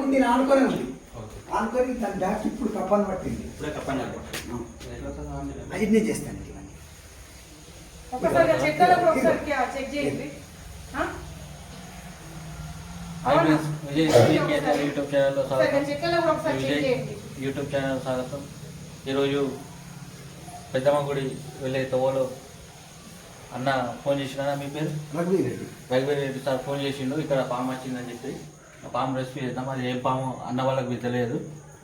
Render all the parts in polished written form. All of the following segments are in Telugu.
ఇప్పుడు నేను ఆనుకొని ఉంది, ఆనుకొని దాని బ్యాక్ ఇప్పుడు కప్పని పట్టింది. అది నేను చేస్తాను ఇవన్నీ. ఒకసారి చెక్ చేయండి. యూట్యూబ్ ఛానల్ స్వాగతం. ఈరోజు పెద్దమ్మ గుడి వెళ్ళే తోవలో అన్న ఫోన్ చేసిన. మీ పేరు? రఘువీర్ రెడ్డి సార్ ఫోన్ చేసిండు, ఇక్కడ పాము వచ్చిందని చెప్పి. ఆ పాము రెసిపీ చేద్దాం. అది ఏం పాము అన్న వాళ్ళకి తెలియదు.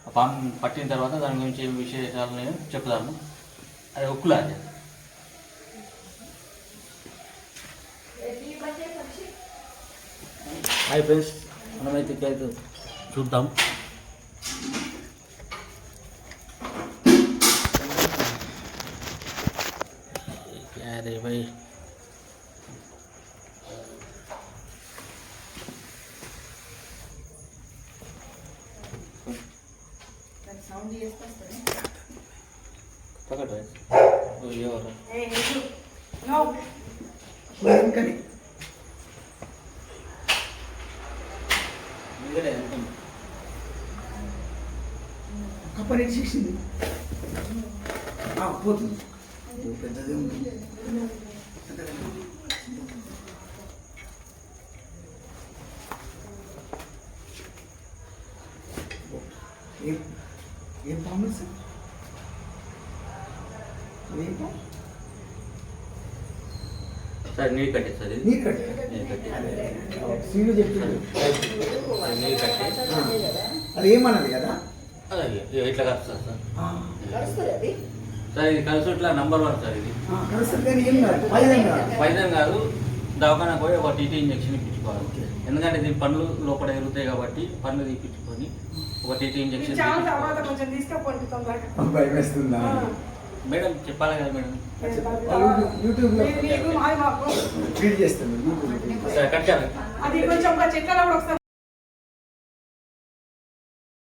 ఆ పాము పట్టిన తర్వాత దాని గురించి ఏం విశేషాలు నేను చెప్తాను. అది ఉక్కులా. హాయ్ ఫ్రెండ్స్, మనమైతే ఇక్కడైతే చూద్దాం. అరే భయ్, పక్కన ఎవరు కప్పని చేసింది పోతుంది. పెద్దదే ఉంటుంది. ఏం పాము సార్? ఏం పాము సార్? నీరు కట్టే సార్. ఇది నీరు కట్టే. సీలు చెప్తుంది. నీరు కట్టే అది ఏమన్నది కదా, ఇట్లా కలుస్తారు సార్. సార్ ఇది కలిసి ఇట్లా నంబర్ 1 సార్. ఇది కలుస్తుంది కానీ ఏం కాదు, వైద్యం కాదు. దవాఖానకు పోయి ఒక టీటీ ఇంజక్షన్ ఇప్పించుకోవాలి. ఎందుకంటే దీని పండ్లు లోపల ఎరుగుతాయి కాబట్టి పండ్లు తీపించుకొని ఒక టీటీ ఇంజక్షన్. భయం వేస్తుందా మేడం? చెప్పాలి కదా మేడం. యూట్యూబ్ లో ఫీడ్ చేస్తాను. కట్ చేయాలి.